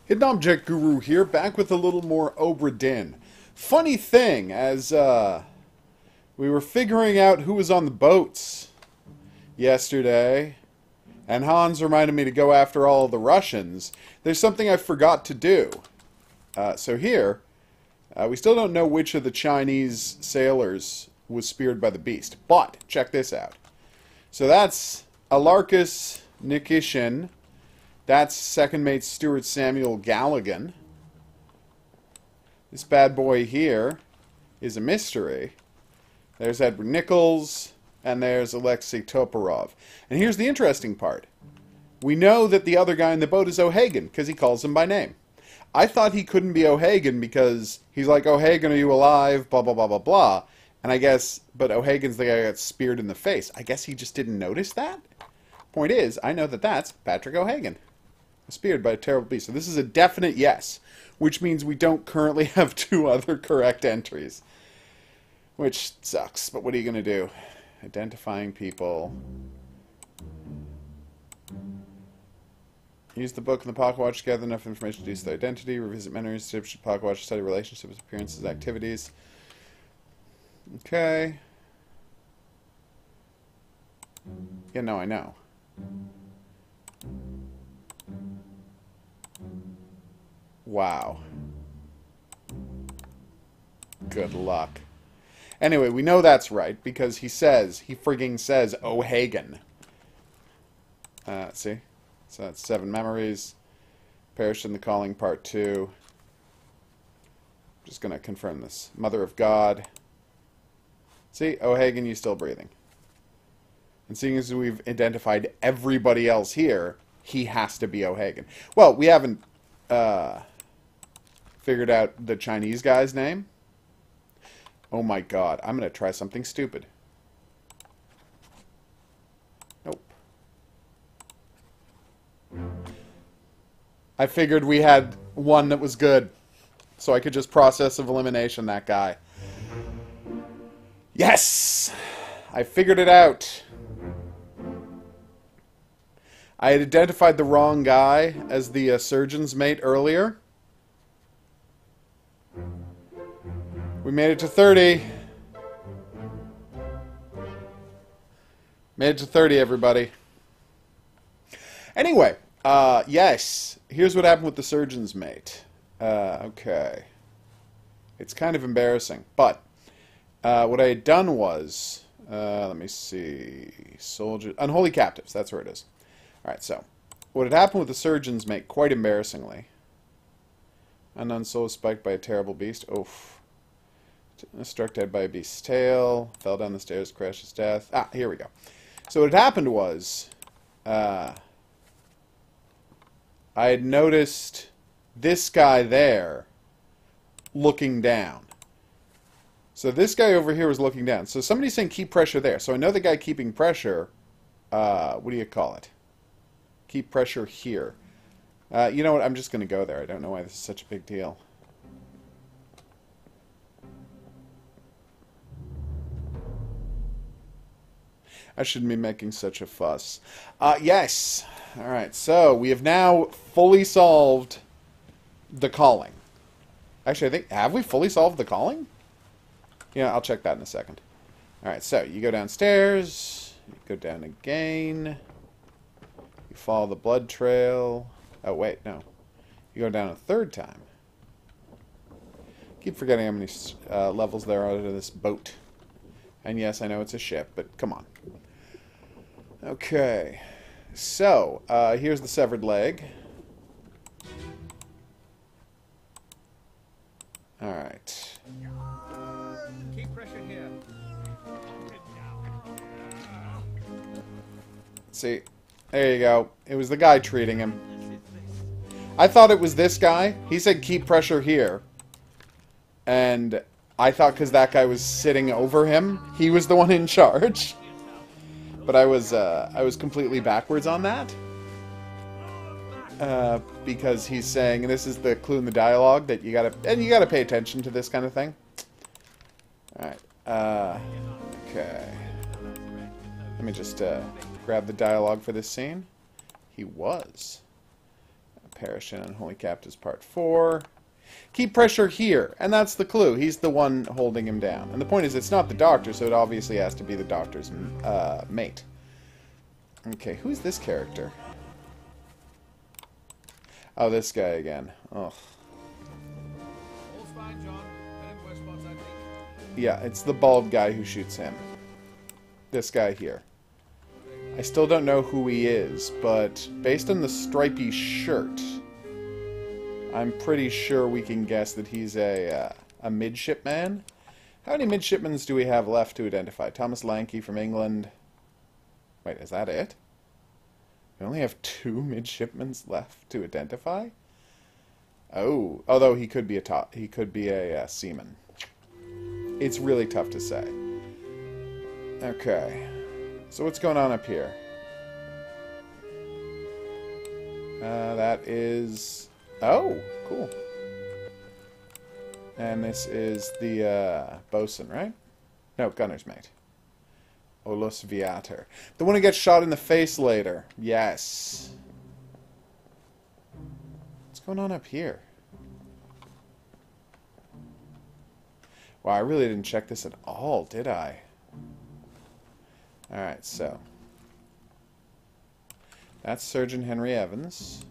Hidden Object Guru here, back with a little more Obra Dinn. Funny thing, as we were figuring out who was on the boats yesterday, and Hans reminded me to go after all of the Russians, there's something I forgot to do. So here, we still don't know which of the Chinese sailors was speared by the beast, but check this out. So that's Alarcus Nikishin. That's second mate Stuart Samuel Galligan. This bad boy here is a mystery. There's Edward Nichols, and there's Alexei Toporov. And here's the interesting part. We know that the other guy in the boat is O'Hagan, because he calls him by name. I thought he couldn't be O'Hagan because he's like, O'Hagan, are you alive? Blah, blah, blah, blah, blah. And I guess, but O'Hagan's the guy who got speared in the face. I guess he just didn't notice that? Point is, I know that that's Patrick O'Hagan. Speared by a terrible beast. So this is a definite yes, which means we don't currently have two other correct entries. Which sucks, but what are you going to do? Identifying people. Use the book and the pocket watch to gather enough information to deduce their identity. Revisit memories, tips, pocket watch, study relationships, appearances, activities. Okay. Yeah, no, I know. Wow. Good luck. Anyway, we know that's right because he frigging says O'Hagan. See? So that's 7 memories. Perished in the Calling Part 2. Just going to confirm this. Mother of God. See? O'Hagan, you still breathing. And seeing as we've identified everybody else here, he has to be O'Hagan. Well, we haven't figured out the Chinese guy's name. Oh my god, I'm going to try something stupid. Nope. I figured we had one that was good, so I could just process of elimination that guy. Yes! I figured it out. I had identified the wrong guy as the surgeon's mate earlier. We made it to 30. Made it to 30, everybody. Anyway, yes. Here's what happened with the surgeon's mate. Okay. It's kind of embarrassing, but what I had done was, let me see, soldier, unholy captives. That's where it is. All right. So, what had happened with the surgeon's mate, quite embarrassingly. Unknown soul spiked by a terrible beast. Oof. Struck dead by a beast's tail. Fell down the stairs, crashed his death. Ah, here we go. So what had happened was, I had noticed this guy there looking down. So this guy over here was looking down. So somebody's saying keep pressure there. So I know the guy keeping pressure, what do you call it? Keep pressure here. You know what? I'm just going to go there. I don't know why this is such a big deal. I shouldn't be making such a fuss. Yes. All right. So we have now fully solved the calling. Actually, I think, have we fully solved the calling? Yeah, I'll check that in a second. All right. So you go downstairs. You go down again. You follow the blood trail. Oh, wait. No. You go down a third time. Keep forgetting how many levels there are to this boat. And yes, I know it's a ship, but come on. Okay, so here's the severed leg. All right. Keep pressure here. See, there you go. It was the guy treating him. I thought it was this guy. He said keep pressure here. And I thought because that guy was sitting over him, he was the one in charge. But I was completely backwards on that. Because he's saying, and this is the clue in the dialogue, that you gotta pay attention to this kind of thing. Alright, okay. Let me just grab the dialogue for this scene. He was. Parish in Unholy Captives Part 4. Keep pressure here, and that's the clue. He's the one holding him down. And the point is, it's not the doctor, so it obviously has to be the doctor's mate. Okay, who's this character? Oh, this guy again. Ugh. All's fine, John. Been in worse spots, I think. Yeah, it's the bald guy who shoots him. This guy here. I still don't know who he is, but based on the stripy shirt, I'm pretty sure we can guess that he's a midshipman. How many midshipmen do we have left to identify? Thomas Lanky from England. Wait, is that it? We only have 2 midshipmen left to identify? Oh, although he could be a seaman. It's really tough to say. Okay. So what's going on up here? That is... Oh, cool. And this is the bosun, right? No, gunner's mate. Olus Viator. The one who gets shot in the face later. Yes. What's going on up here? Wow, I really didn't check this at all, did I? Alright, so. That's Surgeon Henry Evans.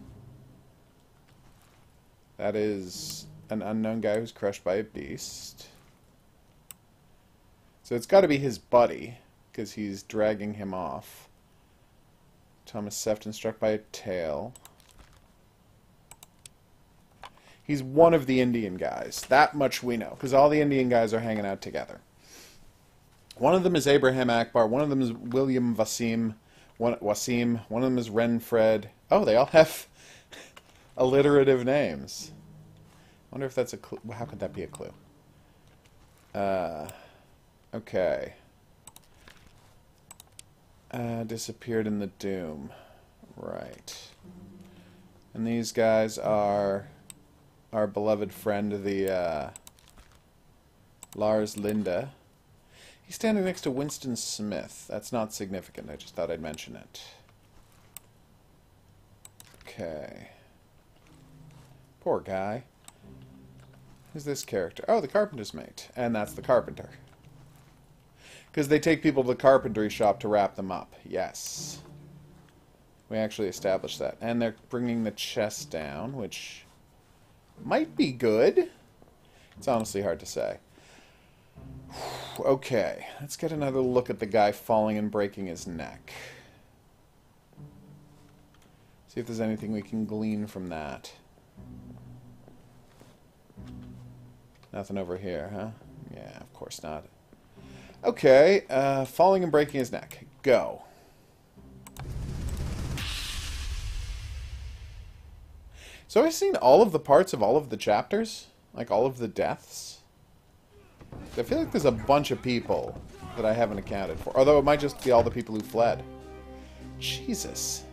That is an unknown guy who's crushed by a beast. So it's got to be his buddy, because he's dragging him off. Thomas Sefton struck by a tail. He's one of the Indian guys. That much we know, because all the Indian guys are hanging out together. One of them is Abraham Akbar. One of them is William Wasim. One of them is Renfred. Oh, they all have alliterative names. I wonder if that's a clue. How could that be a clue? Okay. Disappeared in the Doom. Right. And these guys are our beloved friend, the Lars Linde. He's standing next to Winston Smith. That's not significant. I just thought I'd mention it. Okay. Poor guy. Who's this character? Oh, the carpenter's mate. And that's the carpenter. Because they take people to the carpentry shop to wrap them up. Yes. We actually established that. And they're bringing the chest down, which might be good. It's honestly hard to say. Okay, let's get another look at the guy falling and breaking his neck. See if there's anything we can glean from that. Nothing over here, huh? Yeah, of course not. Okay, falling and breaking his neck. Go. So I've seen all of the parts of all of the chapters? Like all of the deaths? I feel like there's a bunch of people that I haven't accounted for. Although it might just be all the people who fled. Jesus.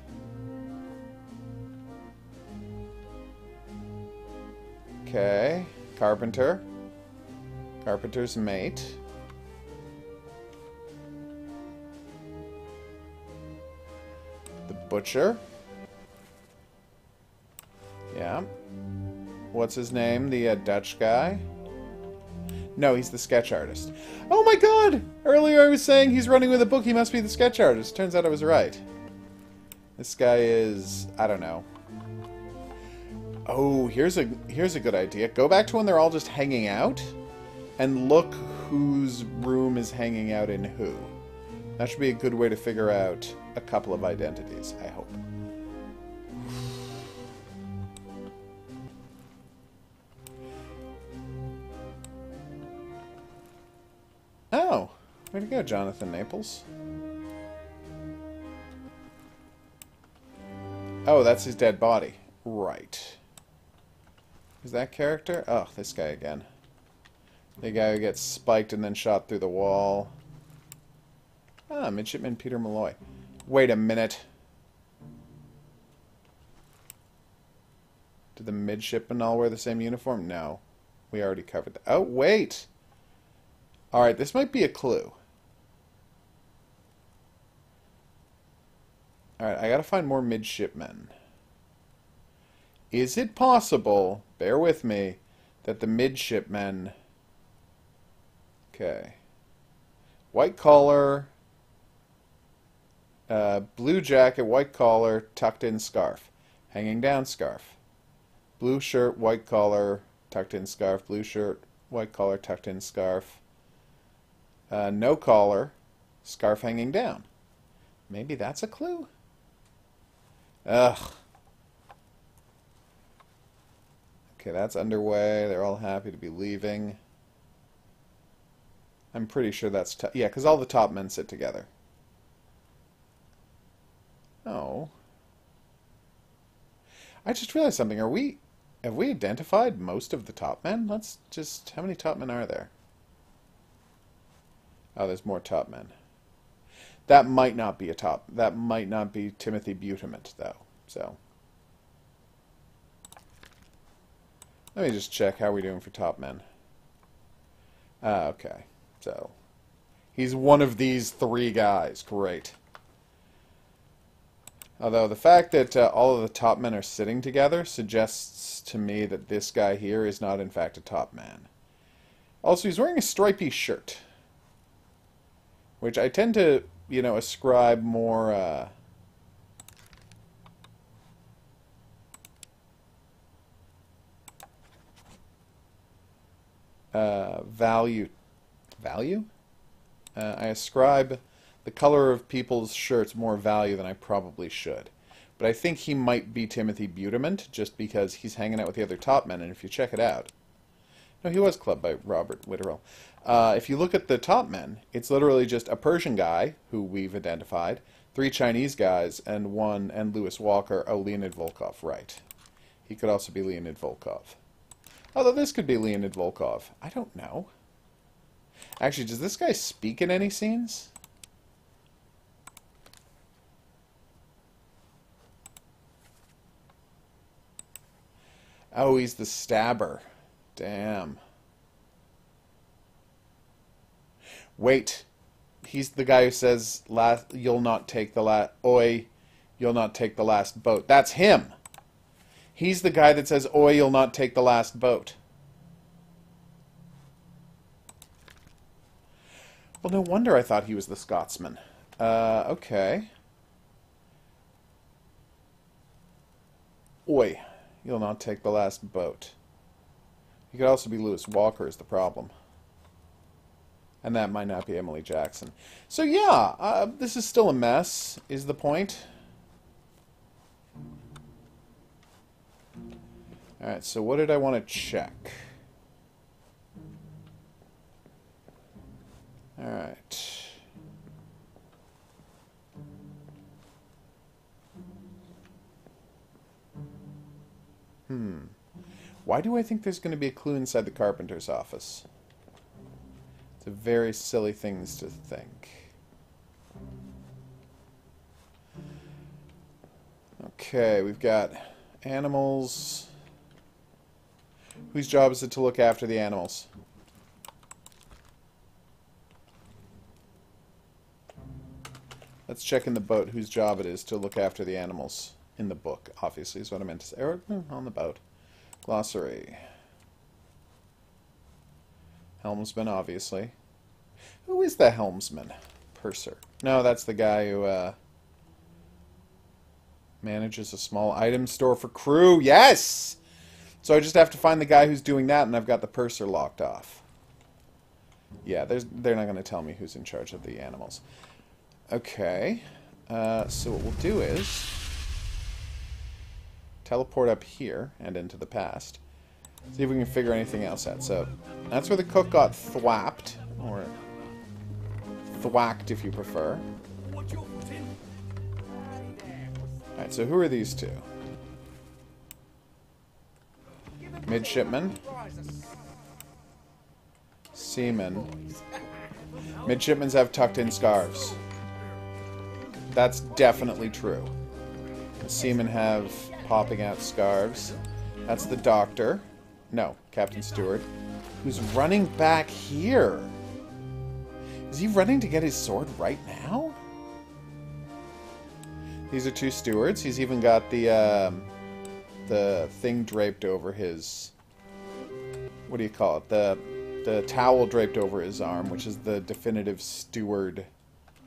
Okay. Carpenter. Carpenter's mate. The butcher. Yeah. What's his name? The Dutch guy? No, he's the sketch artist. Oh my god! Earlier I was saying he's running with a book, he must be the sketch artist. Turns out I was right. This guy is... I don't know. Oh, here's a good idea. Go back to when they're all just hanging out, and look whose room is hanging out in who. That should be a good way to figure out a couple of identities, I hope. Oh, way to go, Jonathan Naples. Oh, that's his dead body. Right. Is that character? Oh, this guy again. The guy who gets spiked and then shot through the wall. Ah, Midshipman Peter Malloy. Wait a minute. Do the midshipmen all wear the same uniform? No. We already covered that. Oh, wait! Alright, this might be a clue. Alright, I gotta find more midshipmen. Is it possible, bear with me, that the midshipmen... Okay. White collar, blue jacket, white collar, tucked in scarf. Hanging down scarf. Blue shirt, white collar, tucked in scarf. Blue shirt, white collar, tucked in scarf. No collar, scarf hanging down. Maybe that's a clue? Ugh. Okay, that's underway. They're all happy to be leaving. I'm pretty sure that's... yeah, because all the top men sit together. Oh. I just realized something. Have we identified most of the top men? Let's just... How many top men are there? Oh, there's more top men. That might not be a top... That might not be Timothy Butament, though. So... Let me just check how we're doing for top men. Okay. So, he's one of these three guys. Great. Although the fact that all of the top men are sitting together suggests to me that this guy here is not in fact a top man. Also, he's wearing a stripy shirt. Which I tend to, you know, ascribe more... value. I ascribe the color of people's shirts more value than I probably should. But I think he might be Timothy Butament, just because he's hanging out with the other top men, and if you check it out... No, he was clubbed by Robert Witterell. If you look at the top men, it's literally just a Persian guy, who we've identified, 3 Chinese guys, and Lewis Walker, Leonid Volkov, right. He could also be Leonid Volkov. Although this could be Leonid Volkov. I don't know. Actually, does this guy speak in any scenes? Oh, he's the stabber. Damn. Wait. He's the guy who says, you'll not take the last... Oi, you'll not take the last boat. That's him! He's the guy that says, oi, you'll not take the last boat. Well, no wonder I thought he was the Scotsman. Okay. Oi, you'll not take the last boat. He could also be Lewis Walker is the problem. And that might not be Emily Jackson. So yeah, this is still a mess, is the point. Alright, so what did I want to check? Alright. Why do I think there's going to be a clue inside the carpenter's office? It's a very silly thing to think. Okay, we've got animals. Whose job is it to look after the animals? Let's check in the boat whose job it is to look after the animals. In the book, obviously, is what I meant to say. Or on the boat. Glossary. Helmsman, obviously. Who is the helmsman? Purser. No, that's the guy who manages a small item store for crew. Yes! So I just have to find the guy who's doing that, and I've got the purser locked off. Yeah, they're not going to tell me who's in charge of the animals. Okay. So what we'll do is teleport up here and into the past. See if we can figure anything else out. So that's where the cook got thwapped, or thwacked if you prefer. Alright, so who are these two? Midshipmen. Seamen. Midshipmen have tucked in scarves. That's definitely true. The seamen have popping out scarves. That's the doctor. No, Captain Stewart. Who's running back here? Is he running to get his sword right now? These are two stewards. He's even got the the thing draped over his... What do you call it? The towel draped over his arm, which is the definitive steward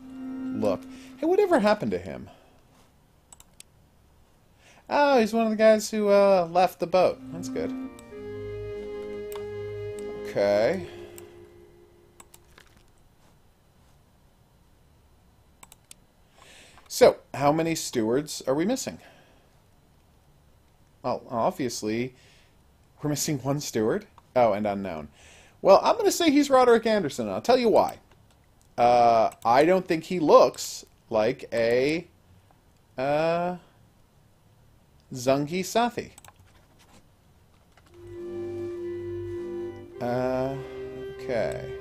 look. Hey, whatever happened to him? Oh, he's one of the guys who left the boat. That's good. Okay. So, how many stewards are we missing? Well, obviously, we're missing one steward. Oh, and unknown. Well, I'm going to say he's Roderick Anderson, and I'll tell you why. I don't think he looks like a Zungi Sathi. Okay.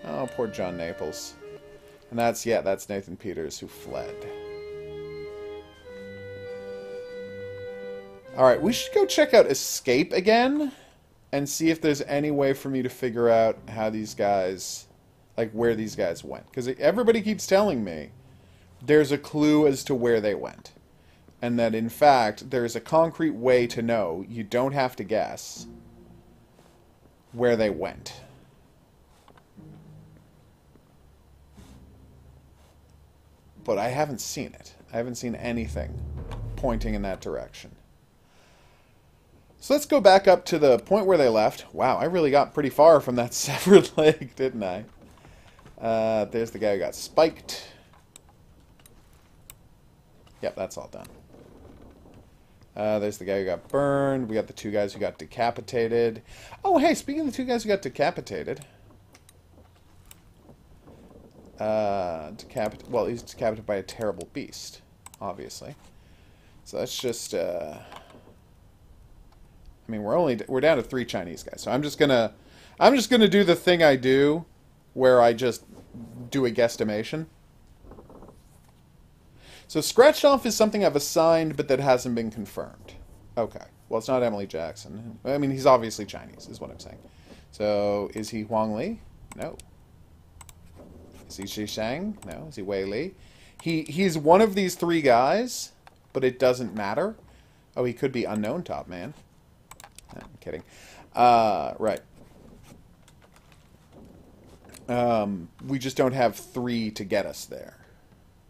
Oh, poor John Naples. And that's Nathan Peters who fled. Alright, we should go check out Escape again and see if there's any way for me to figure out how these guys, like where these guys went. Because everybody keeps telling me there's a clue as to where they went. And that, in fact, there's a concrete way to know. You don't have to guess where they went. But I haven't seen it. I haven't seen anything pointing in that direction. So let's go back up to the point where they left. Wow, I really got pretty far from that severed leg, didn't I? There's the guy who got spiked. Yep, that's all done. There's the guy who got burned. We got the two guys who got decapitated. Oh, hey, speaking of the two guys who got decapitated. Well, he's decapitated by a terrible beast, obviously. So that's just... I mean, we're down to 3 Chinese guys. So I'm just gonna do the thing I do, where I just do a guesstimation. So scratched off is something I've assigned, but that hasn't been confirmed. Okay. Well, it's not Emily Jackson. I mean, he's obviously Chinese, is what I'm saying. So is he Huang Li? No. Is he Xi Shang? No. Is he Wei Li? He's one of these 3 guys, but it doesn't matter. Oh, he could be unknown top man. I'm kidding. Right. We just don't have 3 to get us there.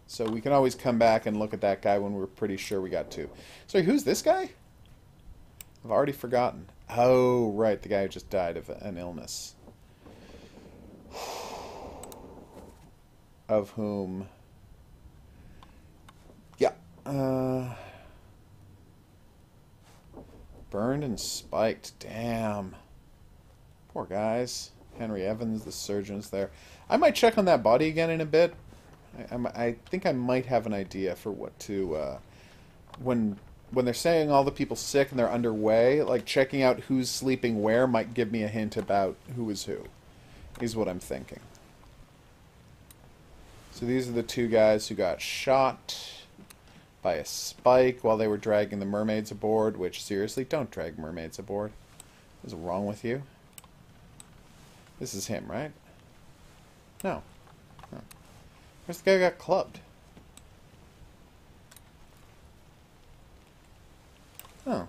So we can always come back and look at that guy when we're pretty sure we got 2. Sorry, who's this guy? I've already forgotten. Oh, right, the guy who just died of an illness. Of whom... Yeah. Burned and spiked. Damn. Poor guys. Henry Evans, the surgeon's there. I might check on that body again in a bit. I think I might have an idea for what to... when they're saying all the people sick and they're underway, like checking out who's sleeping where might give me a hint about who is who. Is what I'm thinking. So these are the 2 guys who got shot by a spike while they were dragging the mermaids aboard, which, seriously, don't drag mermaids aboard. What's wrong with you? This is him, right? No. No. Where's the guy who got clubbed? Oh.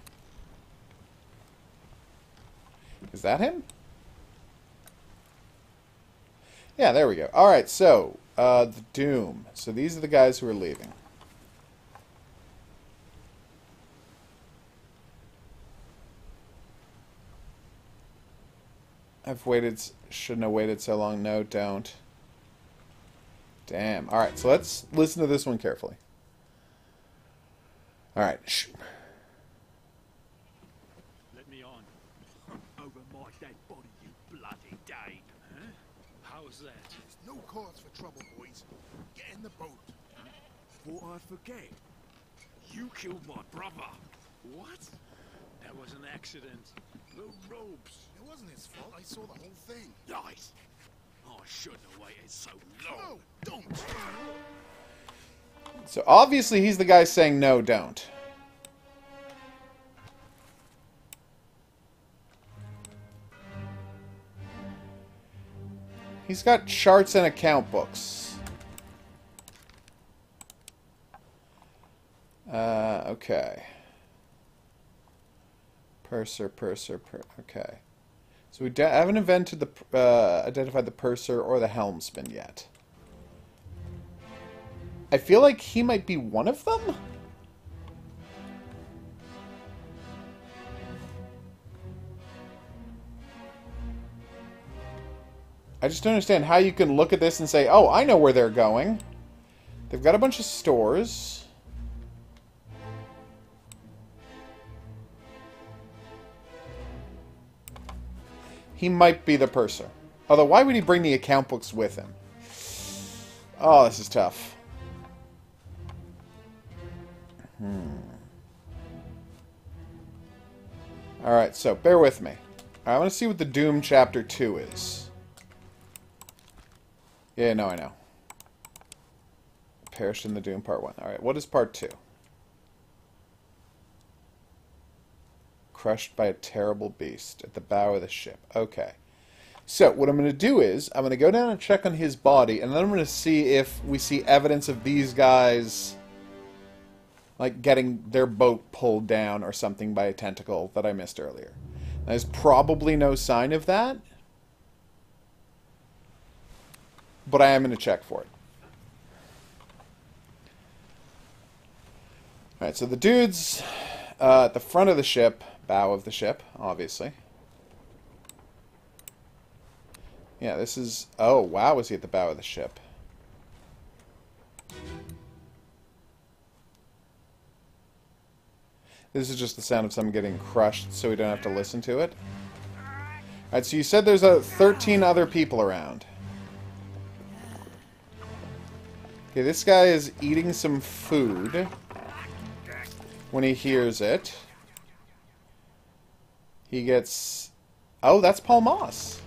Is that him? Yeah, there we go. Alright, so, the Doom. So these are the guys who are leaving. I've waited, shouldn't have waited so long. No, don't. Damn. Alright, so let's listen to this one carefully. Alright. Let me on. Over my dead body, you bloody Dane. Huh? How's that? There's no cause for trouble, boys. Get in the boat. Thought I'd forget. You killed my brother. What? That was an accident. The ropes. It wasn't his fault. I saw the whole thing. Nice. I shouldn't have waited so long. No, don't. So obviously he's the guy saying no, don't. He's got charts and account books. Okay. Purser. Okay. So we haven't identified the purser or the helmsman yet. I feel like he might be one of them? I just don't understand how you can look at this and say, oh, I know where they're going. They've got a bunch of stores. He might be the purser. Although, why would he bring the account books with him? Oh, this is tough. Alright, so bear with me. I want to see what the Doom Chapter 2 is. Yeah, no, I know. Perished in the Doom Part 1. Alright, what is Part 2? Crushed by a terrible beast at the bow of the ship. Okay. So, what I'm going to do is, I'm going to go down and check on his body, and then I'm going to see if we see evidence of these guys, like, getting their boat pulled down or something by a tentacle that I missed earlier. There's probably no sign of that, but I am going to check for it. Alright, so the dude's at the front of the ship, bow of the ship, obviously. Yeah, this is... Oh, wow, is he at the bow of the ship? This is just the sound of someone getting crushed, so we don't have to listen to it. Alright, so you said there's 13 other people around. Okay, this guy is eating some food when he hears it. He gets... Oh, that's Paul Moss.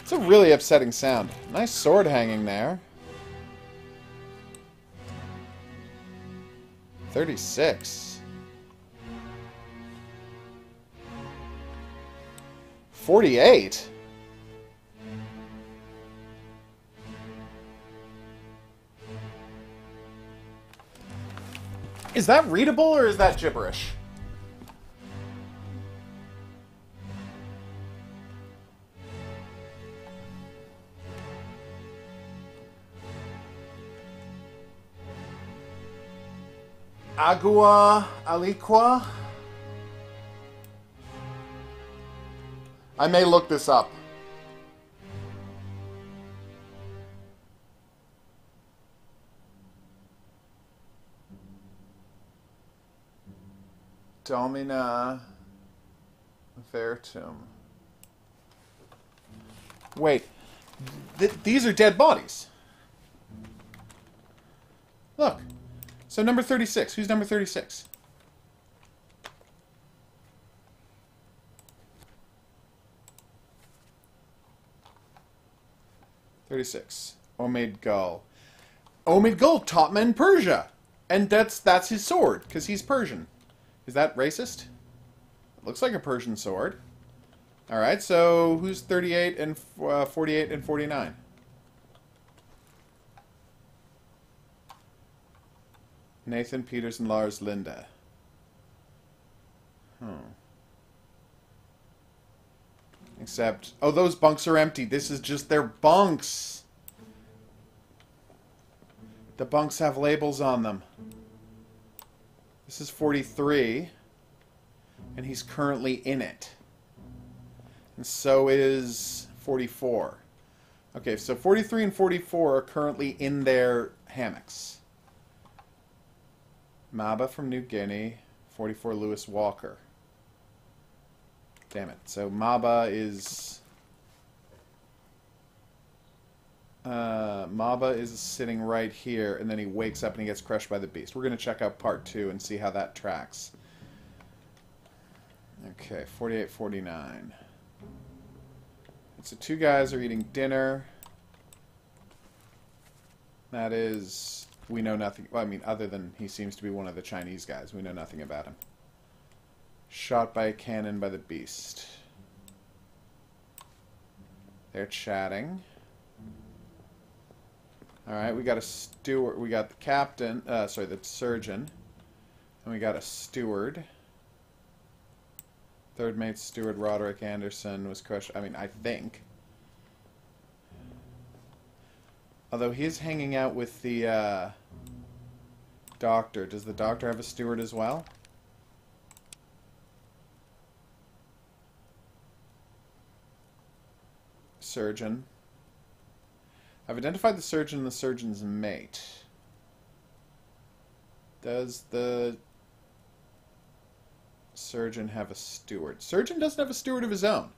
It's a really upsetting sound. Nice sword hanging there. 36. 48? Is that readable or is that gibberish? Agua aliqua? I may look this up. Domina Vertum. Wait. These are dead bodies. Look. So number 36. Who's number 36? Omid Gul. Omid Gul taught men Persia. And that's his sword, because he's Persian. Is that racist? It looks like a Persian sword. Alright, so who's 38 and 48 and 49? Nathan, Peters, and Lars Linda. Except... Oh, those bunks are empty. This is just their bunks. The bunks have labels on them. This is 43. And he's currently in it. And so is 44. Okay, so 43 and 44 are currently in their hammocks. Maba from New Guinea, 44 Lewis Walker. Damn it. So Maba is... Maba is sitting right here, and then he wakes up and he gets crushed by the beast. We're going to check out part 2 and see how that tracks. Okay, 48, 49. So two guys are eating dinner. That is... We know nothing... Well, I mean, other than he seems to be one of the Chinese guys. We know nothing about him. Shot by a cannon by the beast. They're chatting. Alright, we got a steward. We got the captain. Sorry, the surgeon. And we got a steward. Third mate steward Roderick Anderson was crushed. I mean, I think. Although he's hanging out with the doctor. Does the doctor have a steward as well? Surgeon. I've identified the surgeon and the surgeon's mate. Does the surgeon have a steward? Surgeon doesn't have a steward of his own.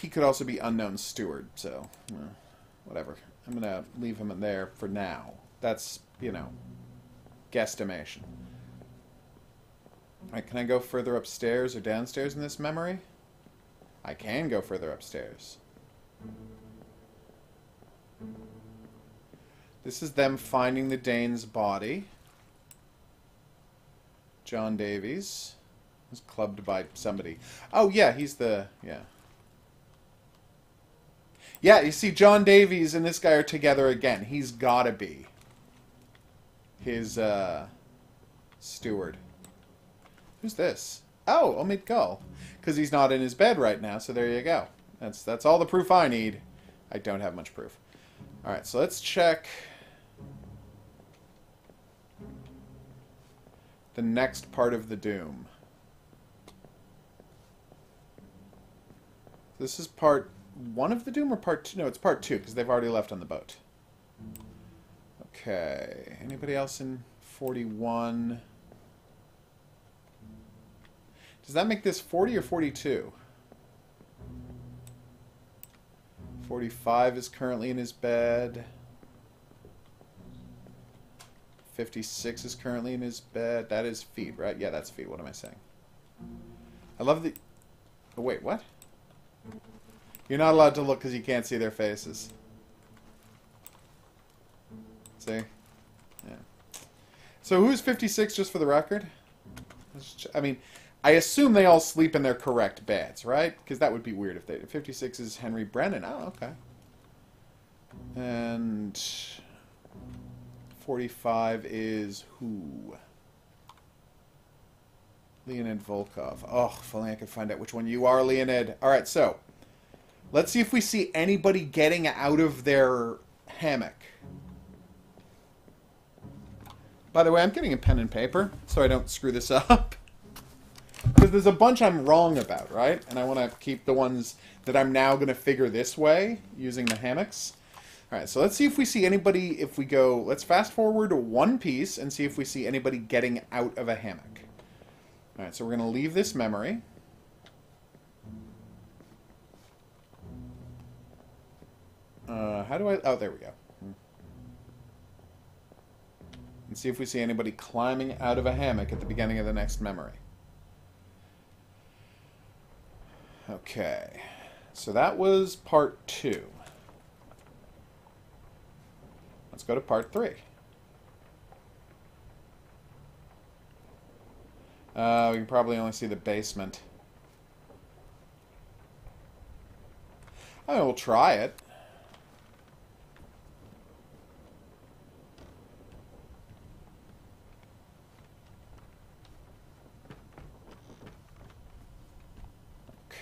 He could also be unknown steward, so whatever. I'm going to leave him in there for now. That's, you know, guesstimation. Alright, can I go further upstairs or downstairs in this memory? I can go further upstairs. This is them finding the Dane's body. John Davies was clubbed by somebody. Oh, yeah, he's the... Yeah. Yeah, you see, John Davies and this guy are together again. He's gotta be his, steward. Who's this? Oh, Omid Gull. Because he's not in his bed right now, so there you go. That's all the proof I need. I don't have much proof. Alright, so let's check the next part of the Doom. This is part 1 of the Doom or part 2? No, it's part 2 because they've already left on the boat. Okay. Anybody else in 41? Does that make this 40 or 42? 45 is currently in his bed. 56 is currently in his bed. That is feed, right? Yeah, that's feed. What am I saying? I love the... Oh, wait, what? You're not allowed to look because you can't see their faces. See? Yeah. So who's 56, just for the record? I mean, I assume they all sleep in their correct beds, right? Because that would be weird if they... 56 is Henry Brennan. Oh, okay. And 45 is who? Leonid Volkov. Oh, if only I could find out which one you are, Leonid. All right, so let's see if we see anybody getting out of their hammock. By the way, I'm getting a pen and paper so I don't screw this up. Because there's a bunch I'm wrong about, right? And I want to keep the ones that I'm now going to figure this way using the hammocks. All right, so let's see if we see anybody, if we go, let's fast forward one piece and see if we see anybody getting out of a hammock. All right, so we're going to leave this memory. How do I, oh, there we go. And see if we see anybody climbing out of a hammock at the beginning of the next memory. Okay, so that was part 2. Let's go to part 3. We can probably only see the basement. I mean, we'll try it.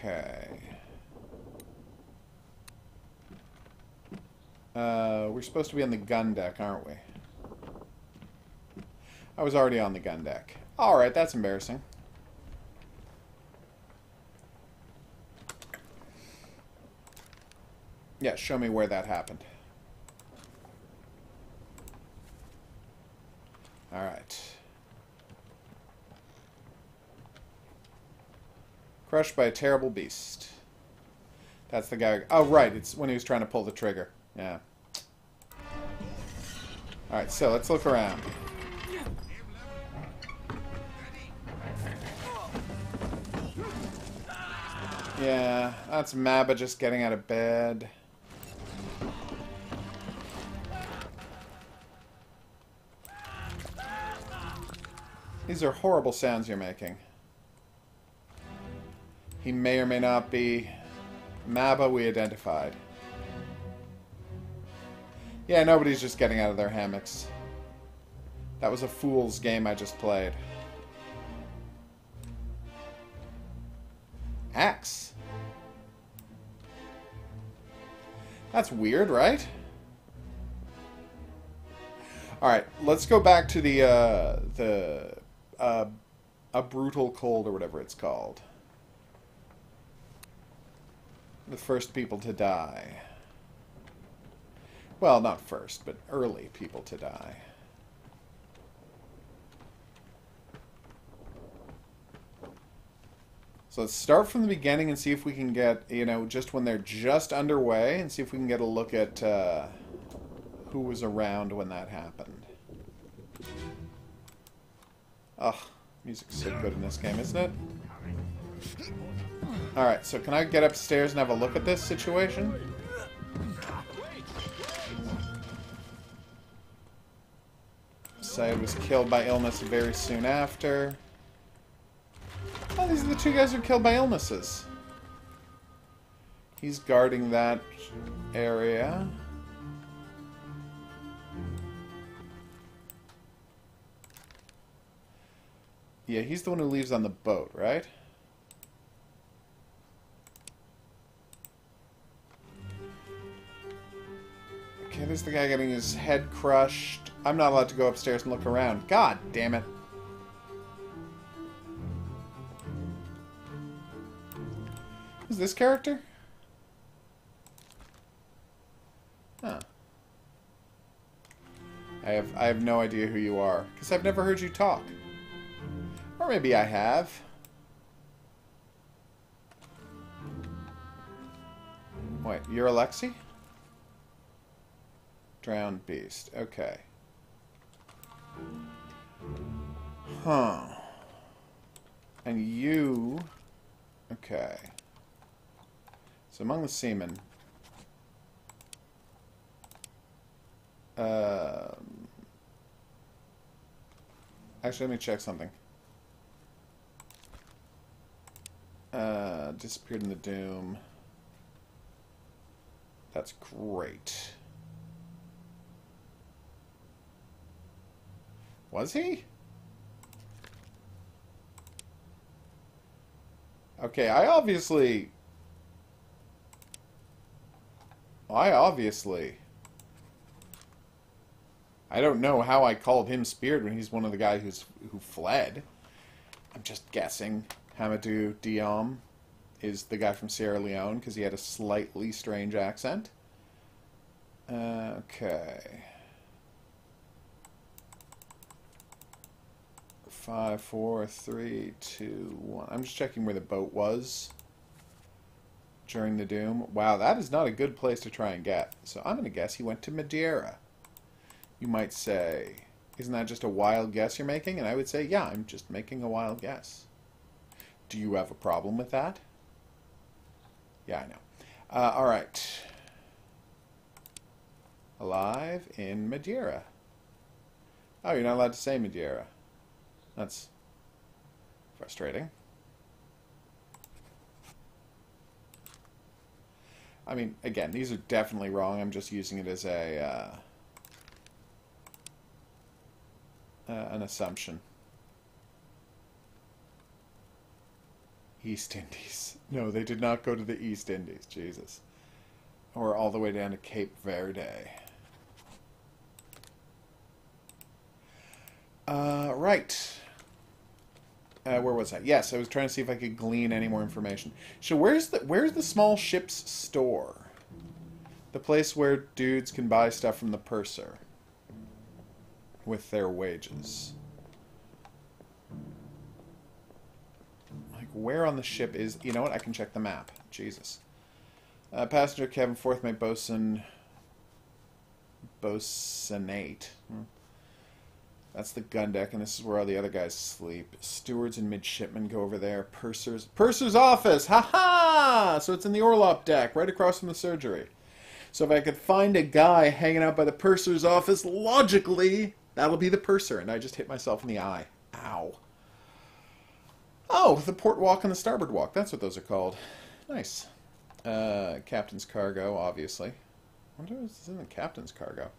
Okay. We're supposed to be on the gun deck, aren't we? I was already on the gun deck. Alright, that's embarrassing. Yeah, show me where that happened. Alright. Crushed by a terrible beast. That's the guy. Oh, right. It's when he was trying to pull the trigger. Yeah. Alright, so let's look around. Yeah, that's Maba just getting out of bed. These are horrible sounds you're making. He may or may not be Maba we identified. Yeah, nobody's just getting out of their hammocks. That was a fool's game I just played. Axe. That's weird, right? Alright, let's go back to the A Brutal Cold, or whatever it's called. The first people to die. Well, not first, but early people to die. So let's start from the beginning and see if we can get, you know, just when they're just underway, and see if we can get a look at who was around when that happened. Ugh, music's so good in this game, isn't it? Alright, so can I get upstairs and have a look at this situation? Syed was killed by illness very soon after. Oh, these are the two guys who were killed by illnesses. He's guarding that area. Yeah, he's the one who leaves on the boat, right? Okay, there's the guy getting his head crushed. I'm not allowed to go upstairs and look around. God damn it. Who's this character? Huh. I have no idea who you are, because I've never heard you talk. Or maybe I have. Wait, you're Alexi? Drowned beast. Okay. Huh. And you... Okay. So among the seamen... Actually, let me check something. Disappeared in the Doom. That's great. Was he? Okay, I obviously... I don't know how I called him Speared when he's one of the guys who fled. I'm just guessing. Hamadou Diom is the guy from Sierra Leone because he had a slightly strange accent. Okay. 5, 4, 3, 2, 1. I'm just checking where the boat was during the Doom. Wow, that is not a good place to try and get. So I'm going to guess he went to Madeira. You might say, isn't that just a wild guess you're making? And I would say, yeah, I'm just making a wild guess. Do you have a problem with that? Yeah, I know. All right. Alive in Madeira. Oh, you're not allowed to say Madeira. That's frustrating. I mean, again, these are definitely wrong. I'm just using it as a an assumption. East Indies. No, they did not go to the East Indies. Jesus. Or all the way down to Cape Verde. Right. Where was I? Yes, I was trying to see if I could glean any more information. So where's the small ship's store? The place where dudes can buy stuff from the purser with their wages. Like, where on the ship is... You know what? I can check the map. Jesus. Passenger Kevin, fourth mate bosun... Bosunate. That's the gun deck, and this is where all the other guys sleep. Stewards and midshipmen go over there. Purser's office! Ha-ha! So it's in the Orlop deck, right across from the surgery. So if I could find a guy hanging out by the purser's office, logically, that'll be the purser. And I just hit myself in the eye. Ow. Oh, the port walk and the starboard walk. That's what those are called. Nice. Captain's cargo, obviously. I wonder if this is in the captain's cargo.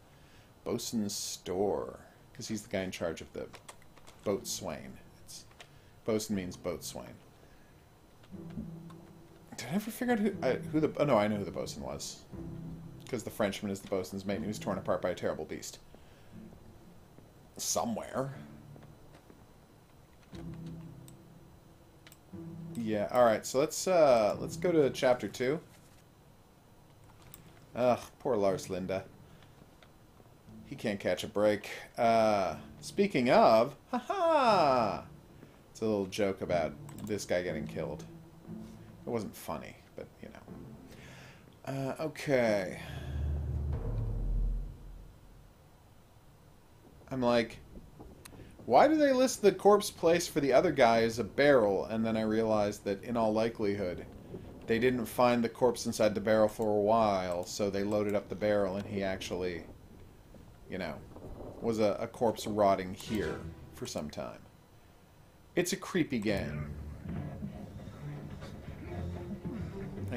Bosun's store. Because he's the guy in charge of the boatswain. Bosun means boatswain. Did I ever figure out who the... Oh, no, I know who the bosun was. Because the Frenchman is the bosun's mate and he was torn apart by a terrible beast. Somewhere. Yeah, alright, so let's go to chapter 2. Ugh, poor Lars Linda. He can't catch a break. Speaking of, haha! It's a little joke about this guy getting killed. It wasn't funny, but, you know. Okay. I'm like, why do they list the corpse place for the other guy as a barrel? And then I realized that in all likelihood, they didn't find the corpse inside the barrel for a while, so they loaded up the barrel and he actually, you know, was a corpse rotting here for some time. It's a creepy game.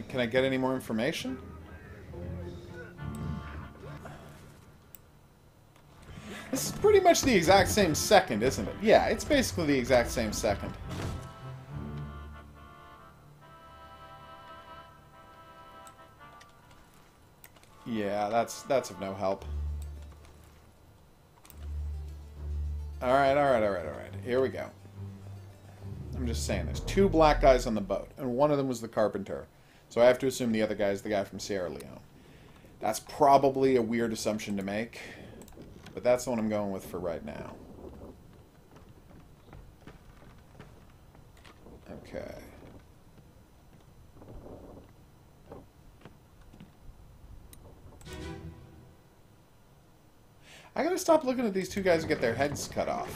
Can I get any more information? This is pretty much the exact same second, isn't it? Yeah, it's basically the exact same second. Yeah, that's of no help. Alright. Here we go. I'm just saying, there's 2 black guys on the boat, and one of them was the carpenter. So I have to assume the other guy is the guy from Sierra Leone. That's probably a weird assumption to make, but that's the one I'm going with for right now. Okay. I gotta stop looking at these 2 guys who get their heads cut off.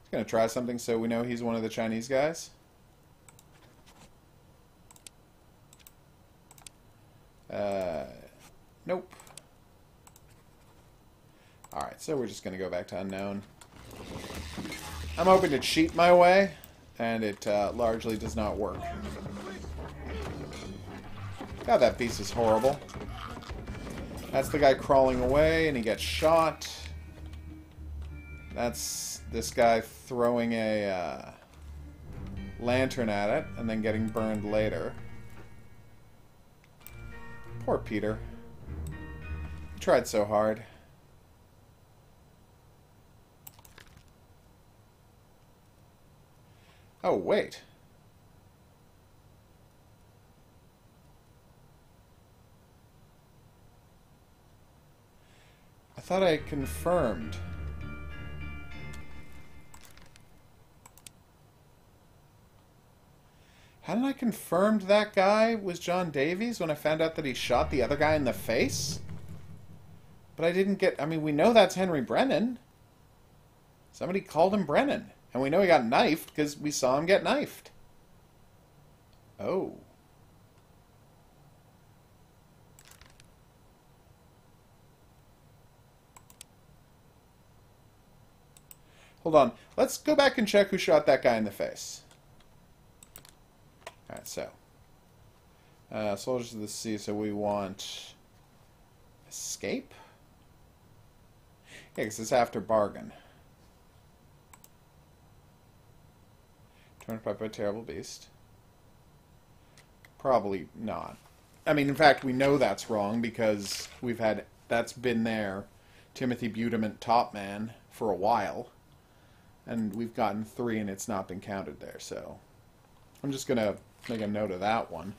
He's gonna try something so we know he's one of the Chinese guys. Nope. Alright, so we're just gonna go back to unknown. I'm hoping to cheat my way, and it largely does not work. God, that beast is horrible. That's the guy crawling away, and he gets shot. That's this guy throwing a lantern at it, and then getting burned later. Poor Peter. He tried so hard. Oh, wait. I thought I confirmed. Hadn't I confirmed that guy was John Davies when I found out that he shot the other guy in the face? But I didn't get... I mean, we know that's Henry Brennan. Somebody called him Brennan. And we know he got knifed because we saw him get knifed. Oh. Hold on. Let's go back and check who shot that guy in the face. Alright, so. Soldiers of the Sea, so we want... Escape? Yeah, because it's after bargain. Torn apart by a terrible beast. Probably not. I mean, in fact, we know that's wrong because we've had... That's been there. Timothy Butament, top man, for a while. And we've gotten 3 and it's not been counted there, so... I'm just going to make a note of that one.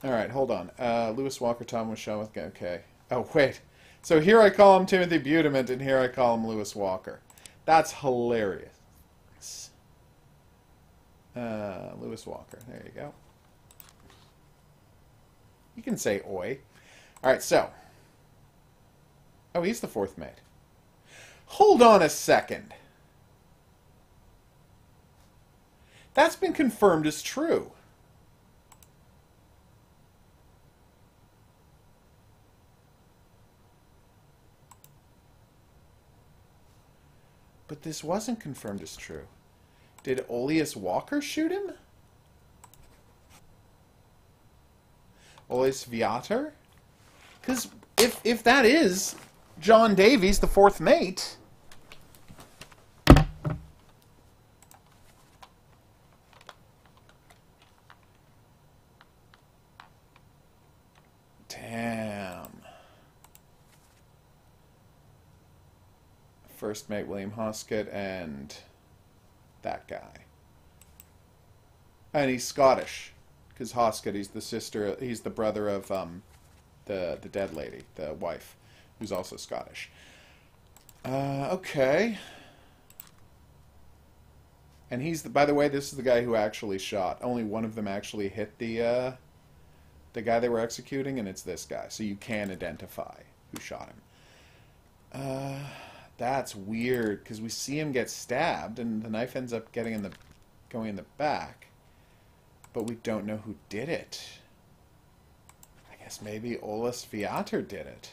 Alright, hold on. Lewis Walker, Tom was shown with... Okay. Oh, wait. So here I call him Timothy Butament, and here I call him Lewis Walker. That's hilarious. Lewis Walker. There you go. You can say oi. Alright, so. Oh, he's the 4th mate. Hold on a second. That's been confirmed as true. But this wasn't confirmed as true. Did Oleus Walker shoot him? Oleus Viator? Because if that is John Davies, the fourth mate... Damn. First mate William Hoskett and that guy. And he's Scottish. Because Hoskett, he's the brother of the dead lady, the wife, who's also Scottish. Okay. And by the way, this is the guy who actually shot. Only one of them actually hit the guy they were executing, and it's this guy. So you can identify who shot him. That's weird, because we see him get stabbed, and the knife ends up going in the back. But we don't know who did it. I guess maybe Oleus Viator did it.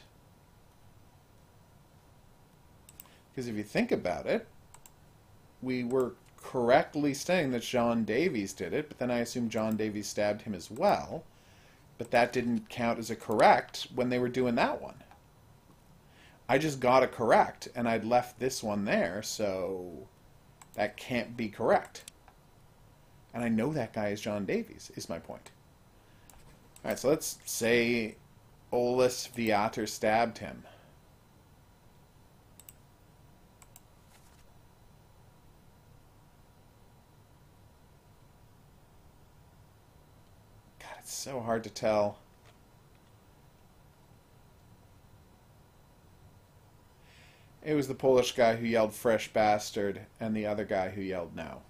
Because if you think about it, we were correctly saying that John Davies did it, but then I assume John Davies stabbed him as well. But that didn't count as a correct when they were doing that one. I just got a correct, and I'd left this one there, so that can't be correct. And I know that guy is John Davies, is my point. Alright, so let's say Oleus Viator stabbed him. God, it's so hard to tell. It was the Polish guy who yelled "fresh bastard" and the other guy who yelled "no."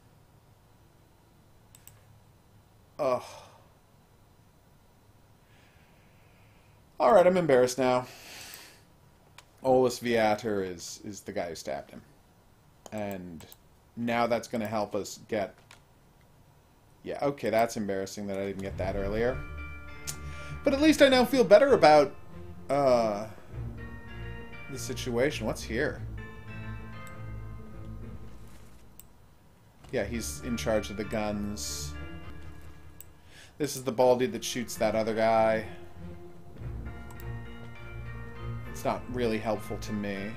Ugh. Alright, I'm embarrassed now. Oleus Viator is the guy who stabbed him. And now that's going to help us get... Yeah, okay, that's embarrassing that I didn't get that earlier. But at least I now feel better about the situation. What's here? Yeah, he's in charge of the guns. This is the baldy that shoots that other guy. It's not really helpful to me.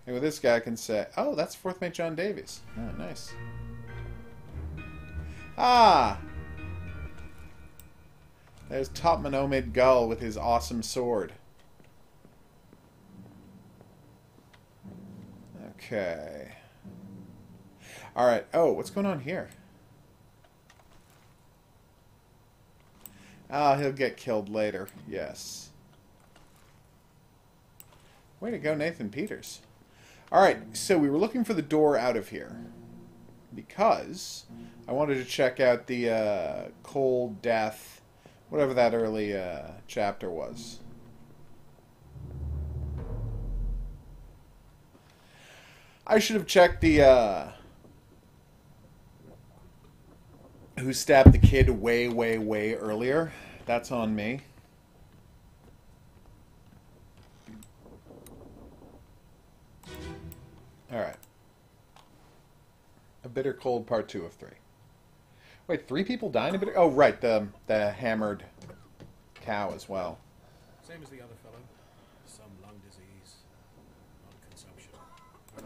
And with this guy I can say, oh, that's fourth mate John Davies. Oh, nice. Ah! There's Topman Omid Gull with his awesome sword. Okay. Alright. Oh, what's going on here? Ah, he'll get killed later. Yes. Way to go, Nathan Peters. Alright, so we were looking for the door out of here. Because I wanted to check out the cold death, whatever that early chapter was. I should have checked the who stabbed the kid way, way, way earlier. That's on me. Alright. A Bitter Cold Part 2 of 3. Wait, 3 people died in a bitter... Oh, right, the hammered cow as well. Same as the other fellow. Some lung disease. Not consumption. It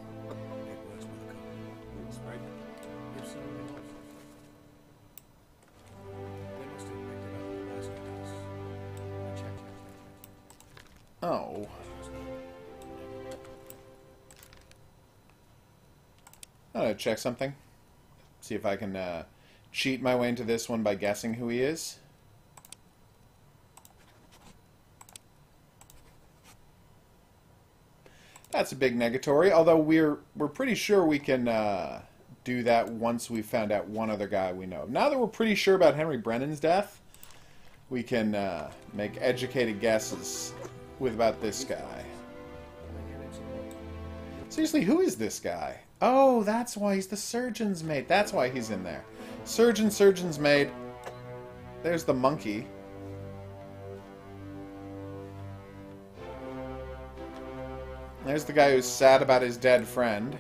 works with a couple. Sprayed them. If so, they lost. They must have picked it up at the last house. I checked. Oh. I'm gonna check something. See if I can cheat my way into this one by guessing who he is. That's a big negatory, although we're pretty sure we can do that once we've found out one other guy we know. Now that we're pretty sure about Henry Brennan's death, we can make educated guesses with about this guy. Seriously, who is this guy? Oh, that's why he's the surgeon's mate. That's why he's in there. Surgeon's mate. There's the monkey. There's the guy who's sad about his dead friend.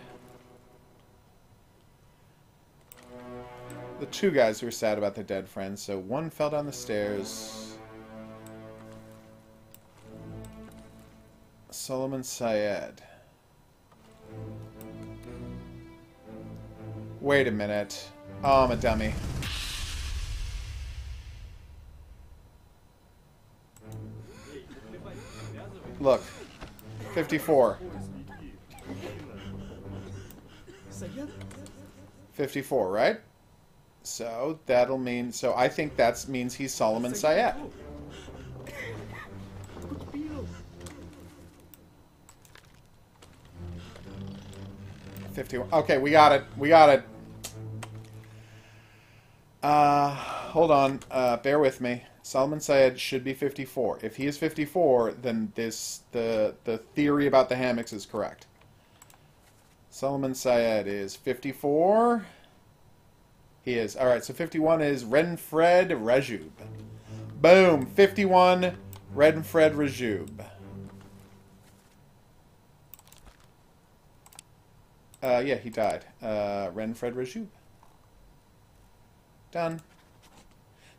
The two guys who are sad about their dead friends. So one fell down the stairs. Solomon Syed. Wait a minute. Oh, I'm a dummy. Look. 54. 54, right? So, that'll mean... So, I think that means he's Solomon Syed. Okay, we got it. We got it. Hold on. Bear with me. Solomon Syed should be 54. If he is 54, then the theory about the hammocks is correct. Solomon Syed is 54. He is. Alright, so 51 is Renfred Rajub. Boom. 51, Renfred Rajub. Yeah, he died. Renfred Rajub. Done.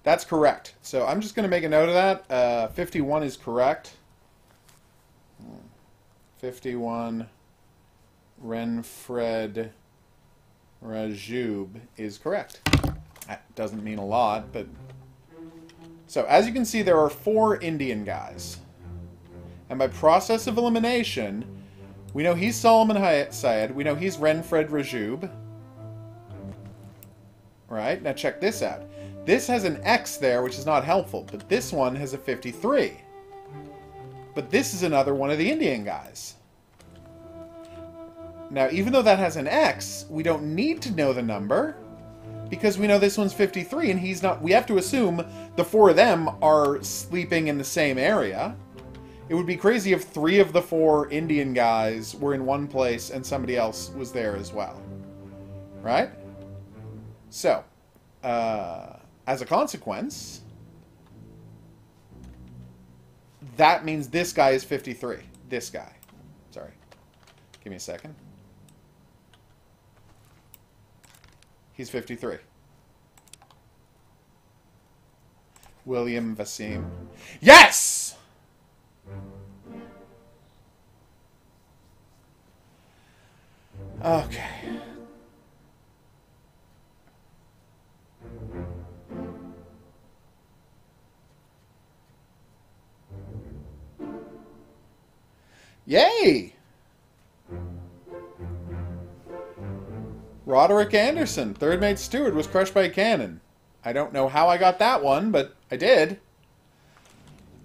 That's correct. So I'm just going to make a note of that. 51 is correct. 51 Renfred Rajub is correct. That doesn't mean a lot, but... So, as you can see, there are 4 Indian guys. And by process of elimination, we know he's Solomon Syed. We know he's Renfred Rajub. Right? Now check this out. This has an X there, which is not helpful, but this one has a 53. But this is another one of the Indian guys. Now, even though that has an X, we don't need to know the number, because we know this one's 53, and he's not... We have to assume the 4 of them are sleeping in the same area. It would be crazy if 3 of the 4 Indian guys were in one place and somebody else was there as well. Right? So, as a consequence, that means this guy is 53. This guy. Sorry. Give me a second. He's 53. William Vasim. Yes! Okay. Yay! Roderick Anderson, third mate steward, was crushed by a cannon. I don't know how I got that one, but I did.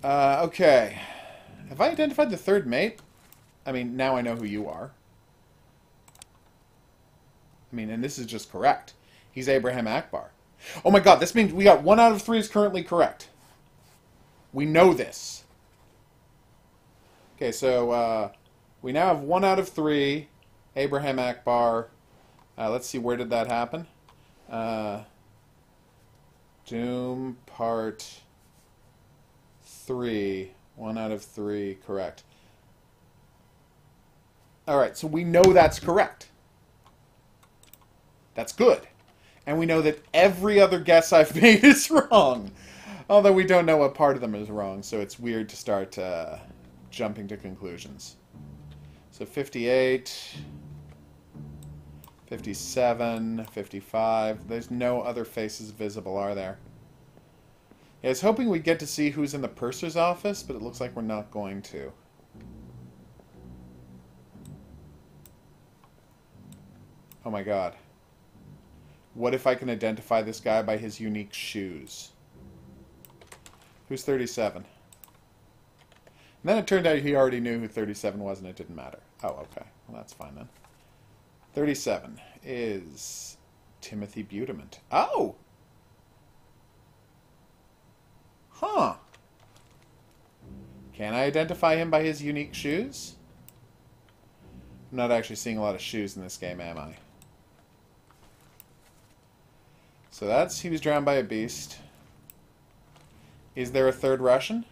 Okay. Have I identified the third mate? I mean, now I know who you are. I mean, and this is just correct. He's Abraham Akbar. Oh my god, this means we got 1 out of 3 is currently correct. We know this. Okay, so we now have 1 out of 3. Abraham Akbar. Let's see, where did that happen? Doom Part 3. 1 out of 3, correct. Alright, so we know that's correct. That's good. And we know that every other guess I've made is wrong. Although we don't know what part of them is wrong, so it's weird to start jumping to conclusions. So 58, 57, 55. There's no other faces visible, are there? Yeah, I was hoping we'd get to see who's in the purser's office, but it looks like we're not going to. Oh my god. What if I can identify this guy by his unique shoes? Who's 37? And then it turned out he already knew who 37 was and it didn't matter. Oh, okay. Well, that's fine then. 37 is Timothy Butament. Oh! Huh. Can I identify him by his unique shoes? I'm not actually seeing a lot of shoes in this game, am I? So that's, he was drowned by a beast. Is there a third Russian?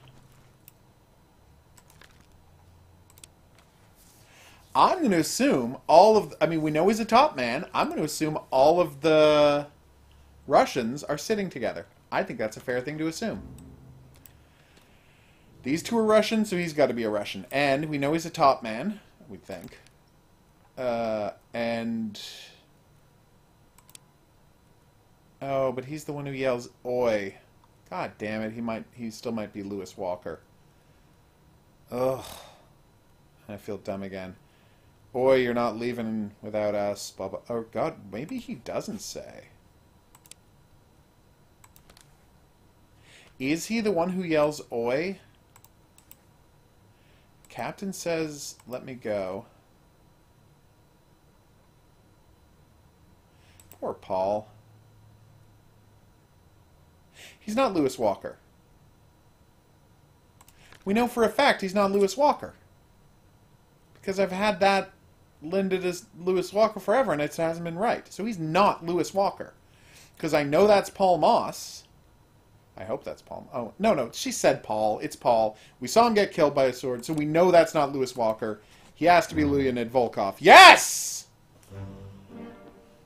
going to assume all of... I mean, we know he's a top man. I'm going to assume all of the Russians are sitting together. I think that's a fair thing to assume. These two are Russian, so he's got to be a Russian. And we know he's a top man, we think. And... Oh, but he's the one who yells, "Oi." God damn it, he still might be Lewis Walker. Ugh. I feel dumb again. "Oi, you're not leaving without us." Blah, blah. Oh, God, maybe he doesn't say. Is he the one who yells, "Oi"? Captain says, "Let me go." Poor Paul. He's not Lewis Walker. We know for a fact he's not Lewis Walker. Because I've had that lended as Lewis Walker forever, and it hasn't been right. So he's not Lewis Walker. Because I know that's Paul Moss. I hope that's Paul. Oh, no, she said Paul. It's Paul. We saw him get killed by a sword, so we know that's not Lewis Walker. He has to be Leonid Volkov. Yes!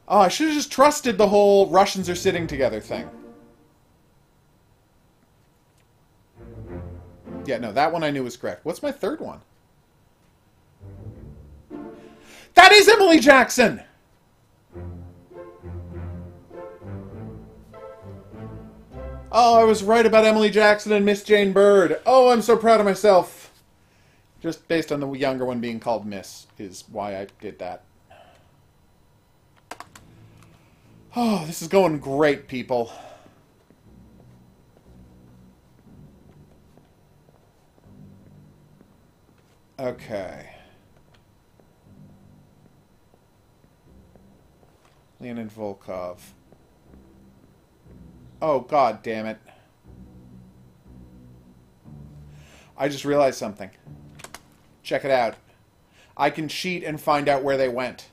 Oh, I should have just trusted the whole Russians are sitting together thing. Yeah, no, that one I knew was correct. What's my third one? That is Emily Jackson! Oh, I was right about Emily Jackson and Miss Jane Bird. Oh, I'm so proud of myself. Just based on the younger one being called Miss is why I did that. Oh, this is going great, people. Okay. Leonid Volkov. Oh, God damn it. I just realized something. Check it out. I can cheat and find out where they went.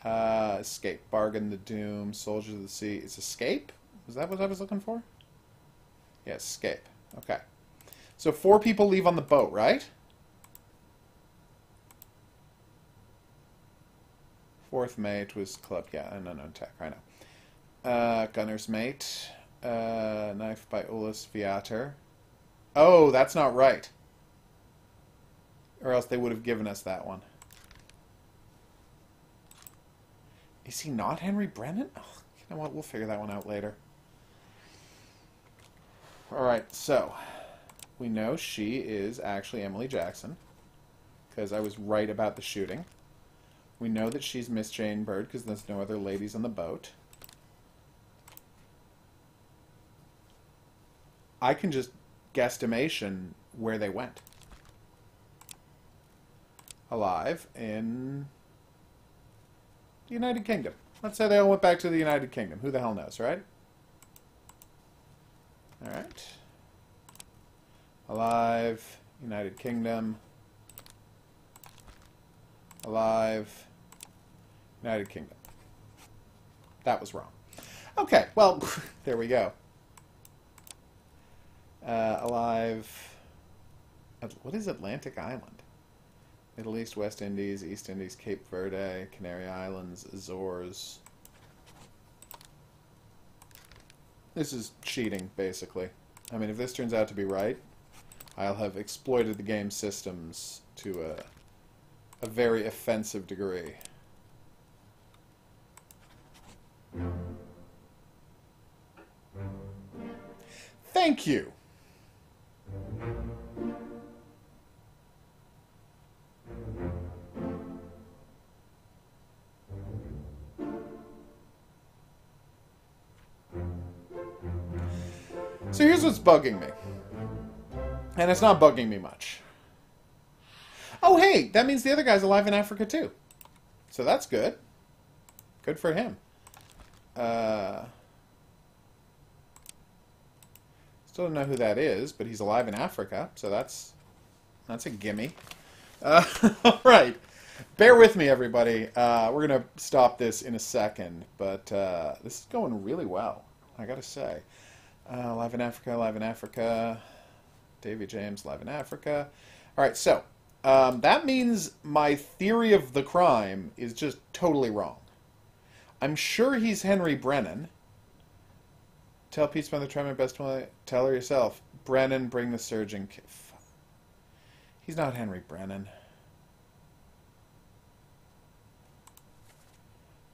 Escape. Bargain the Doom. Soldiers of the Sea. It's escape? Was that what I was looking for? Yeah, escape. Okay. So 4 people leave on the boat, right? Fourth mate was club. Yeah, no, tech. I know. Gunner's mate. Knife by Ulis Viator. Oh, that's not right. Or else they would have given us that one. Is he not Henry Brennan? Oh, you know what? We'll figure that one out later. Alright, so we know she is actually Emily Jackson because I was right about the shooting. We know that she's Miss Jane Bird because there's no other ladies on the boat. I can just guesstimation where they went. Alive in the United Kingdom. Let's say they all went back to the United Kingdom. Who the hell knows, right? Alright. Alive, United Kingdom. Alive, United Kingdom. That was wrong. Okay, well, there we go. Alive. What is Atlantic Island? Middle East, West Indies, East Indies, Cape Verde, Canary Islands, Azores. This is cheating, basically. I mean, if this turns out to be right, I'll have exploited the game's systems to a very offensive degree. Thank you! So here's what's bugging me. And it's not bugging me much. Oh, hey, that means the other guy's alive in Africa, too. So that's good. Good for him. Still don't know who that is, but he's alive in Africa, so that's a gimme. All right. Bear with me, everybody. We're going to stop this in a second, but this is going really well, I gotta say. Live in Africa, live in Africa. Davy James, live in Africa. Alright, so, that means my theory of the crime is just totally wrong. I'm sure he's Henry Brennan. Tell Pete's mother, try my best to tell her yourself. Brennan, bring the surgeon kit. He's not Henry Brennan.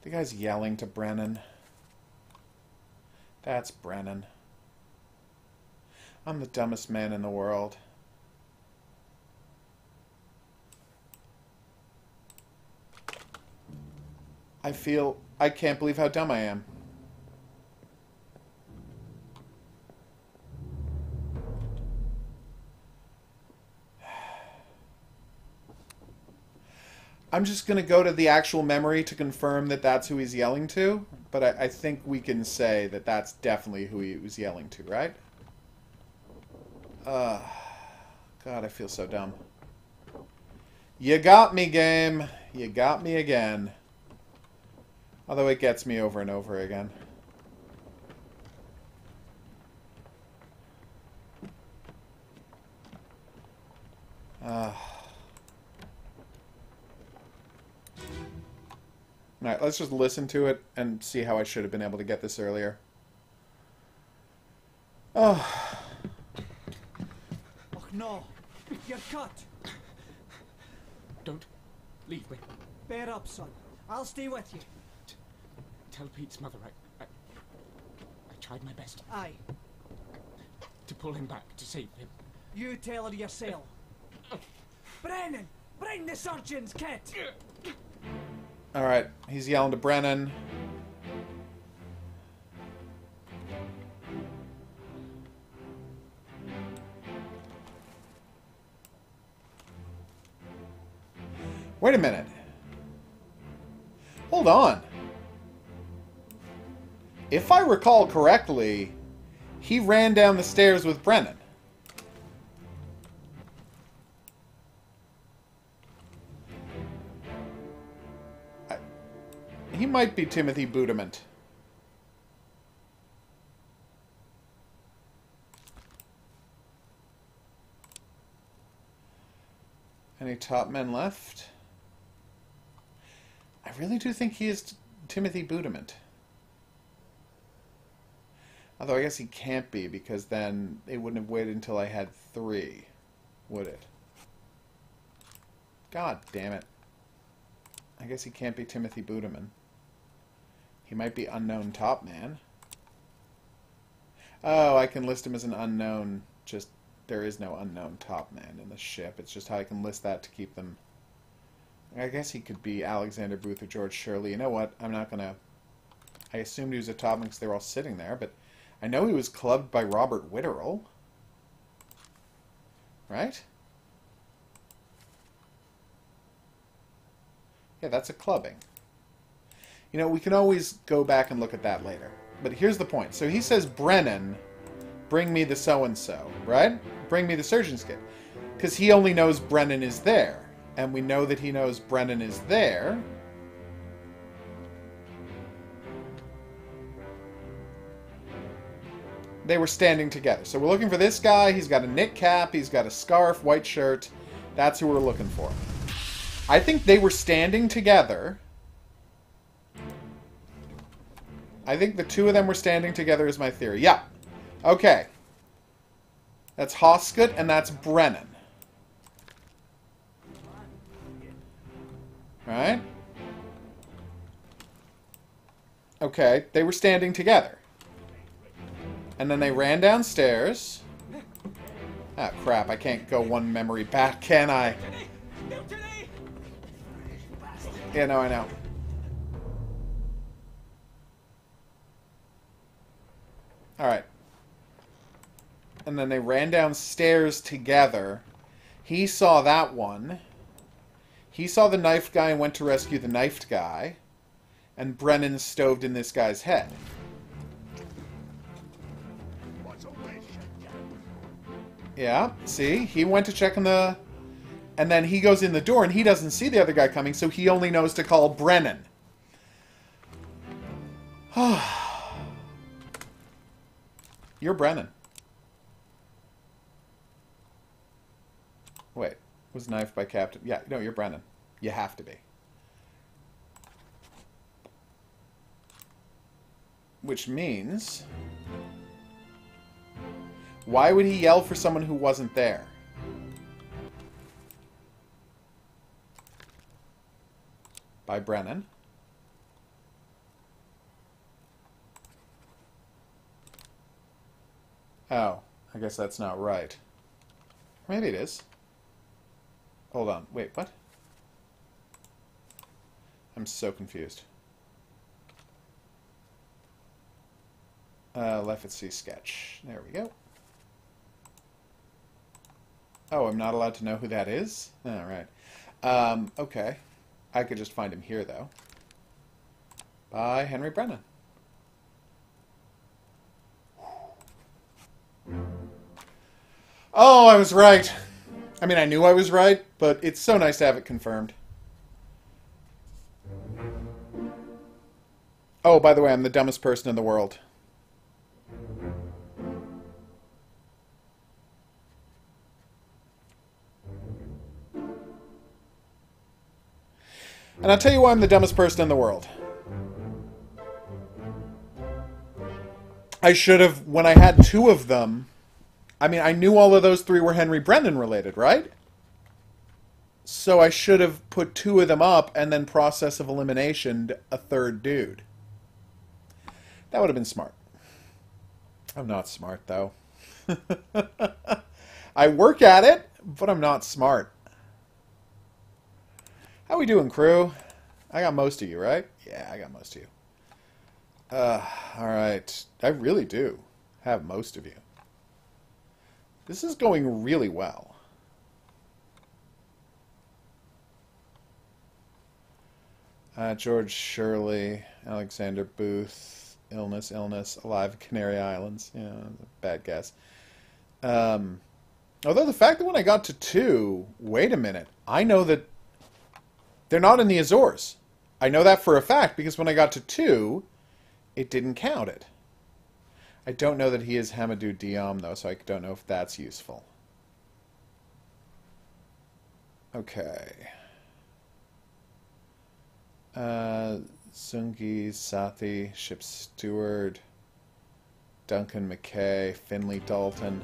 The guy's yelling to Brennan. That's Brennan. I'm the dumbest man in the world. I can't believe how dumb I am. I'm just going to go to the actual memory to confirm that that's who he's yelling to, but I think we can say that that's definitely who he was yelling to, right? God, I feel so dumb. You got me, game. You got me again. Although it gets me over and over again. Alright, let's just listen to it and see how I should have been able to get this earlier. Oh. Oh no! You're cut! Don't leave me. Bear up, son. I'll stay with you. Tell Pete's mother I tried my best. Aye. To pull him back, to save him. You tell her yourself. Brennan! Bring the surgeon's kit! Alright, he's yelling to Brennan. Wait a minute. Hold on. If I recall correctly, he ran down the stairs with Brennan. He might be Timothy Budiment. Any top men left? I really do think he is Timothy Budiment. Although I guess he can't be, because then it wouldn't have waited until I had 3, would it? God damn it. I guess he can't be Timothy Budiment. He might be unknown top man. Oh, I can list him as an unknown. Just, there is no unknown top man in the ship. It's just how I can list that to keep them. I guess he could be Alexander Booth or George Shirley. You know what? I'm not going to... I assumed he was a top man because they were all sitting there, but I know he was clubbed by Robert Witterell. Right? Yeah, that's a clubbing. You know, we can always go back and look at that later. But here's the point. So he says, Brennan, bring me the so-and-so, right? Bring me the surgeon's kit. Because he only knows Brennan is there. And we know that he knows Brennan is there. They were standing together. So we're looking for this guy. He's got a knit cap. He's got a scarf, white shirt. That's who we're looking for. I think they were standing together. I think the two of them were standing together is my theory. Yeah. Okay. That's Hoskett and that's Brennan. Right? Okay. They were standing together. And then they ran downstairs. Ah, crap. I can't go one memory back, can I? Yeah, no, I know. Alright. And then they ran downstairs together. He saw that one. He saw the knifed guy and went to rescue the knifed guy. And Brennan stoved in this guy's head. Yeah, see? He went to check on the... And then he goes in the door and he doesn't see the other guy coming, so he only knows to call Brennan. You're Brennan. Wait. Was knifed by Captain... Yeah, no, you're Brennan. You have to be. Which means... Why would he yell for someone who wasn't there? By Brennan. Oh, I guess that's not right. Maybe it is. Hold on. Wait, what? I'm so confused. Left at sea sketch. There we go. Oh, I'm not allowed to know who that is? All right. Okay. I could just find him here, though. By Henry Brennan. Oh, I was right. I mean, I knew I was right, but it's so nice to have it confirmed. Oh, by the way, I'm the dumbest person in the world. And I'll tell you why I'm the dumbest person in the world. I should have, when I had two of them... I mean, I knew all of those three were Henry Brennan related, right? So I should have put two of them up and then process of elimination a third dude. That would have been smart. I'm not smart, though. I work at it, but I'm not smart. How we doing, crew? I got most of you, right? Yeah, I got most of you. Alright. I really do have most of you. This is going really well. George Shirley, Alexander Booth, illness, alive, Canary Islands. Yeah, bad guess. Although the fact that when I got to 2, wait a minute, I know that they're not in the Azores. I know that for a fact because when I got to 2, it didn't count it. I don't know that he is Hamadou Diom, though, so I don't know if that's useful. Okay. Zungi, Sathi, Ship Steward, Duncan McKay, Finley Dalton.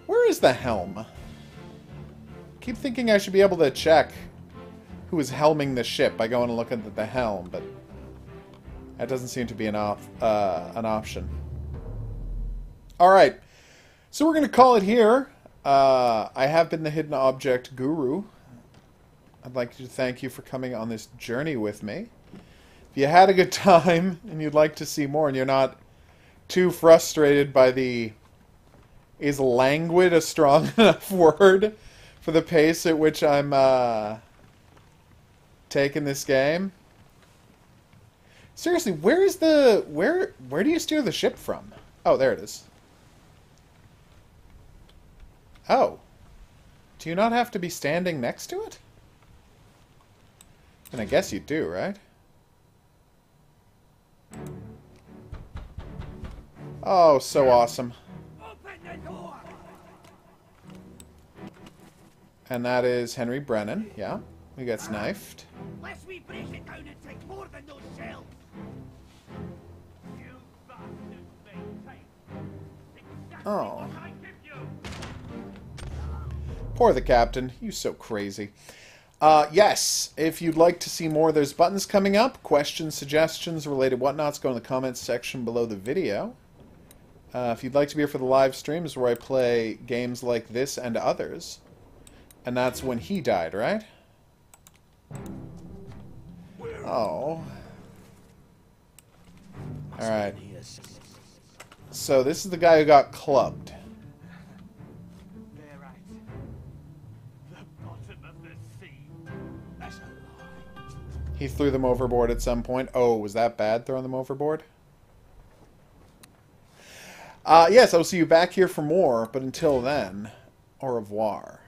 Where is the helm? I keep thinking I should be able to check who is helming the ship by going and looking at the helm, but that doesn't seem to be an option. Alright, so we're going to call it here. I have been the Hidden Object Guru. I'd like to thank you for coming on this journey with me. If you had a good time and you'd like to see more and you're not too frustrated by the... Is languid a strong enough word for the pace at which I'm taking this game? Seriously, where is the... Where do you steer the ship from? Oh, there it is. Oh. Do you not have to be standing next to it? And I guess you do, right? Oh, so awesome. And that is Henry Brennan, yeah. Who gets knifed. Lest we break it down and take more than those shells. You bastards make time. Exactly Oh. what I give you. Poor the captain. You're so crazy. Yes, if you'd like to see more, there's buttons coming up. Questions, suggestions, related whatnots, go in the comments section below the video. If you'd like to be here for the live streams where I play games like this and others. And that's when he died, right? Oh. Alright. So this is the guy who got clubbed. They're right. The bottom of the sea. That's a lie. He threw them overboard at some point. Oh, was that bad, throwing them overboard? Yes, I'll see you back here for more, but until then, au revoir.